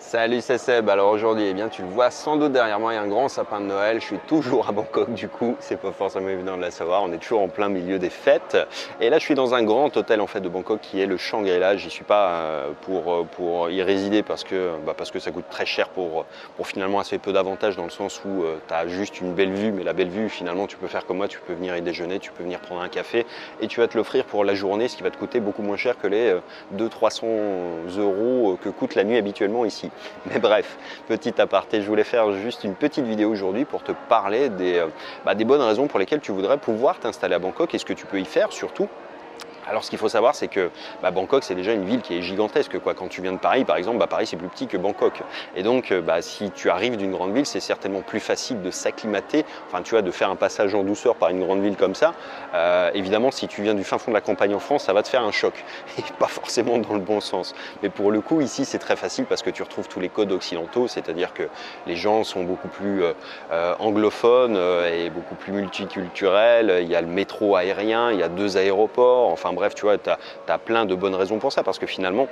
Salut, c'est Seb. Alors aujourd'hui, eh bien, tu le vois sans doute derrière moi, il y a un grand sapin de Noël. Je suis toujours à Bangkok du coup, c'est pas forcément évident de la savoir. On est toujours en plein milieu des fêtes. Et là, je suis dans un grand hôtel en fait de Bangkok qui est le Shangri-La. J'y suis pas pour y résider parce que ça coûte très cher pour finalement assez peu d'avantages dans le sens où tu as juste une belle vue. Mais la belle vue, finalement, tu peux faire comme moi, tu peux venir y déjeuner, tu peux venir prendre un café et tu vas te l'offrir pour la journée, ce qui va te coûter beaucoup moins cher que les 200-300 euros que coûte la nuit habituellement ici. Mais bref, petit aparté, je voulais faire juste une petite vidéo aujourd'hui pour te parler des bonnes raisons pour lesquelles tu voudrais pouvoir t'installer à Bangkok et ce que tu peux y faire surtout. Alors ce qu'il faut savoir, c'est que Bangkok, c'est déjà une ville qui est gigantesque, quoi. Quand tu viens de Paris, par exemple, Paris c'est plus petit que Bangkok. Et donc, si tu arrives d'une grande ville, c'est certainement plus facile de s'acclimater, enfin tu vois, de faire un passage en douceur par une grande ville comme ça. Évidemment, si tu viens du fin fond de la campagne en France, ça va te faire un choc, et pas forcément dans le bon sens. Mais pour le coup, ici, c'est très facile parce que tu retrouves tous les codes occidentaux, c'est-à-dire que les gens sont beaucoup plus anglophones et beaucoup plus multiculturels. Il y a le métro aérien, il y a 2 aéroports, enfin bref, tu vois, tu as plein de bonnes raisons pour ça, parce que finalement,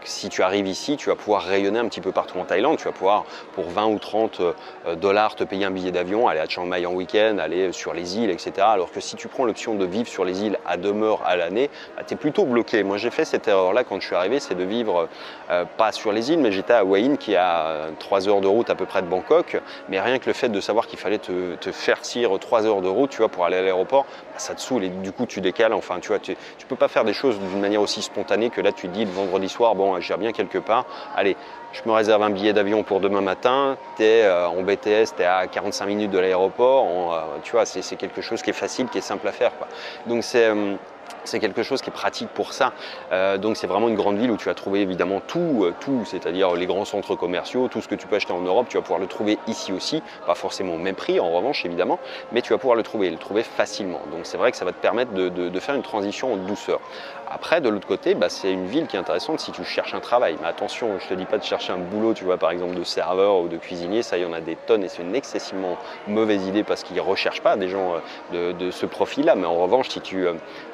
si tu arrives ici, tu vas pouvoir rayonner un petit peu partout en Thaïlande. Tu vas pouvoir, pour 20 ou 30 dollars, te payer un billet d'avion, aller à Chiang Mai en week-end, aller sur les îles, etc. Alors que si tu prends l'option de vivre sur les îles à demeure à l'année, tu es plutôt bloqué. Moi, j'ai fait cette erreur-là quand je suis arrivé, c'est de vivre pas sur les îles, mais j'étais à Hua Hin, qui est à 3 heures de route à peu près de Bangkok. Mais rien que le fait de savoir qu'il fallait te farcir 3 heures de route, tu vois, pour aller à l'aéroport, ça te saoule et du coup, tu décales. Enfin, tu vois, tu peux pas faire des choses d'une manière aussi spontanée que là, tu te dis le vendredi soir, bon, j'irai bien quelque part, allez, je me réserve un billet d'avion pour demain matin, tu es en BTS, tu es à 45 minutes de l'aéroport, tu vois, c'est quelque chose qui est facile, qui est simple à faire, quoi. Donc c'est quelque chose qui est pratique pour ça. Donc c'est vraiment une grande ville où tu vas trouver évidemment tout, c'est-à-dire les grands centres commerciaux, tout ce que tu peux acheter en Europe, tu vas pouvoir le trouver ici aussi, pas forcément au même prix en revanche évidemment, mais tu vas pouvoir le trouver facilement. Donc c'est vrai que ça va te permettre de faire une transition en douceur. Après, de l'autre côté, c'est une ville qui est intéressante si tu cherches un travail. Mais attention, je ne te dis pas de chercher un boulot, tu vois, par exemple de serveur ou de cuisinier, ça il y en a des tonnes et c'est une excessivement mauvaise idée parce qu'ils ne recherchent pas des gens de ce profil-là. Mais en revanche, si tu, je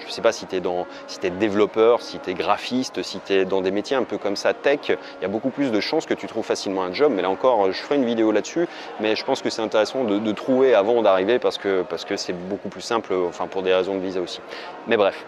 ne sais pas si tu es développeur, si tu es graphiste, si tu es dans des métiers un peu comme ça, tech, il y a beaucoup plus de chances que tu trouves facilement un job. Mais là encore, je ferai une vidéo là-dessus, mais je pense que c'est intéressant de trouver avant d'arriver parce que c'est beaucoup plus simple, enfin pour des raisons de visa aussi. Mais bref.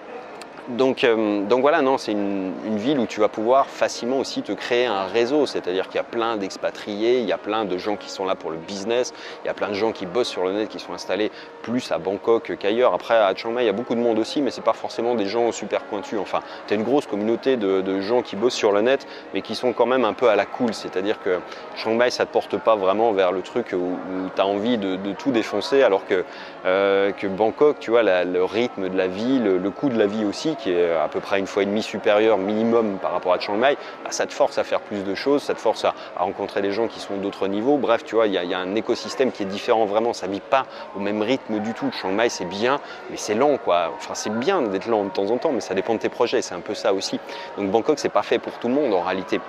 Donc voilà, non, c'est une ville où tu vas pouvoir facilement aussi te créer un réseau, c'est-à-dire qu'il y a plein d'expatriés, il y a plein de gens qui sont là pour le business, il y a plein de gens qui bossent sur le net, qui sont installés plus à Bangkok qu'ailleurs. Après, à Chiang Mai, il y a beaucoup de monde aussi, mais c'est pas forcément des gens super pointus. Enfin, tu as une grosse communauté de gens qui bossent sur le net, mais qui sont quand même un peu à la cool, c'est-à-dire que Chiang Mai, ça te porte pas vraiment vers le truc où tu as envie de tout défoncer, alors que Bangkok, tu vois, le rythme de la vie, le coût de la vie aussi, qui est à peu près 1,5 fois supérieur minimum par rapport à Chiang Mai, ça te force à faire plus de choses, ça te force à rencontrer des gens qui sont d'autres niveaux. Bref, tu vois, il y a un écosystème qui est différent vraiment, ça ne vit pas au même rythme du tout. Chiang Mai, c'est bien, mais c'est lent, quoi. Enfin, c'est bien d'être lent de temps en temps, mais ça dépend de tes projets, c'est un peu ça aussi. Donc Bangkok, c'est pas fait pour tout le monde en réalité.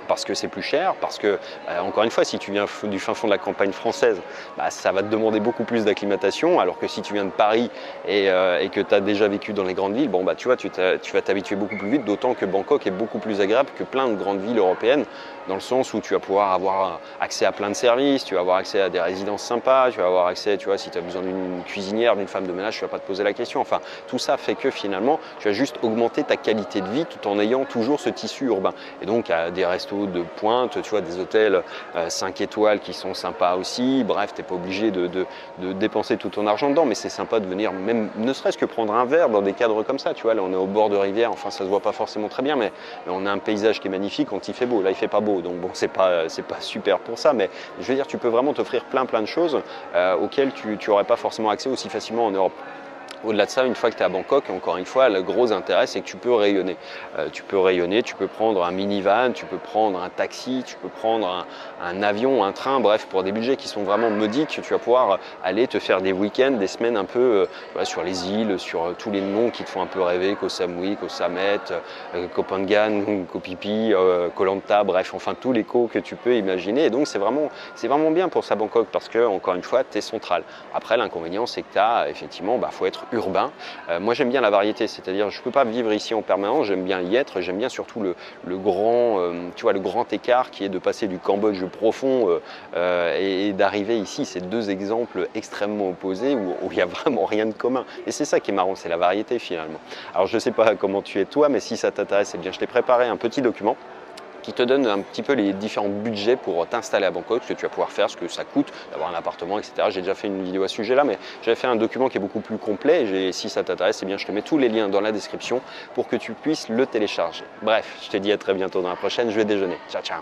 Parce que c'est plus cher, parce que, encore une fois, si tu viens du fin fond de la campagne française, ça va te demander beaucoup plus d'acclimatation, alors que si tu viens de Paris et que tu as déjà vécu dans les grandes villes, bon, tu vois, tu vas t'habituer beaucoup plus vite, d'autant que Bangkok est beaucoup plus agréable que plein de grandes villes européennes, dans le sens où tu vas pouvoir avoir accès à plein de services, tu vas avoir accès à des résidences sympas, tu vas avoir accès, tu vois, si tu as besoin d'une cuisinière, d'une femme de ménage, tu ne vas pas te poser la question. Enfin, tout ça fait que finalement, tu vas juste augmenter ta qualité de vie tout en ayant toujours ce tissu urbain. Et donc, à des restos de pointe, tu vois, des hôtels 5 étoiles qui sont sympas aussi. Bref, tu n'es pas obligé de dépenser tout ton argent dedans, mais c'est sympa de venir, même ne serait-ce que prendre un verre dans des cadres comme ça. Tu vois, là, on est au bord de rivière, enfin, ça se voit pas forcément très bien, mais on a un paysage qui est magnifique quand il fait beau. Là, il fait pas beau, donc bon, c'est pas super pour ça, mais je veux dire, tu peux vraiment t'offrir plein de choses auxquelles tu n'aurais pas forcément accès aussi facilement en Europe. Au-delà de ça, une fois que tu es à Bangkok, encore une fois, le gros intérêt, c'est que tu peux rayonner. Tu peux prendre un minivan, tu peux prendre un taxi, tu peux prendre un avion, un train, bref, pour des budgets qui sont vraiment modiques, tu vas pouvoir aller te faire des week-ends, des semaines un peu sur les îles, sur tous les noms qui te font un peu rêver, Koh Samui, Koh Samet, Koh Phangan, Koh Phi Phi, Koh Lanta, bref, enfin tous les koh que tu peux imaginer. Et donc c'est vraiment bien pour ça Bangkok, parce que, encore une fois, tu es central. Après, l'inconvénient, c'est que tu as effectivement, faut être urbain. Moi j'aime bien la variété, c'est-à-dire je ne peux pas vivre ici en permanence, j'aime bien y être, j'aime bien surtout le grand, tu vois, le grand écart qui est de passer du Cambodge profond et d'arriver ici. C'est deux exemples extrêmement opposés où il n'y a vraiment rien de commun. Et c'est ça qui est marrant, c'est la variété finalement. Alors je ne sais pas comment tu es toi, mais si ça t'intéresse, eh bien je t'ai préparé un petit document qui te donne un petit peu les différents budgets pour t'installer à Bangkok, ce que tu vas pouvoir faire, ce que ça coûte d'avoir un appartement, etc. J'ai déjà fait une vidéo à ce sujet-là, mais j'avais fait un document qui est beaucoup plus complet. Et si ça t'intéresse, eh bien, je te mets tous les liens dans la description pour que tu puisses le télécharger. Bref, je te dis à très bientôt dans la prochaine. Je vais déjeuner. Ciao, ciao.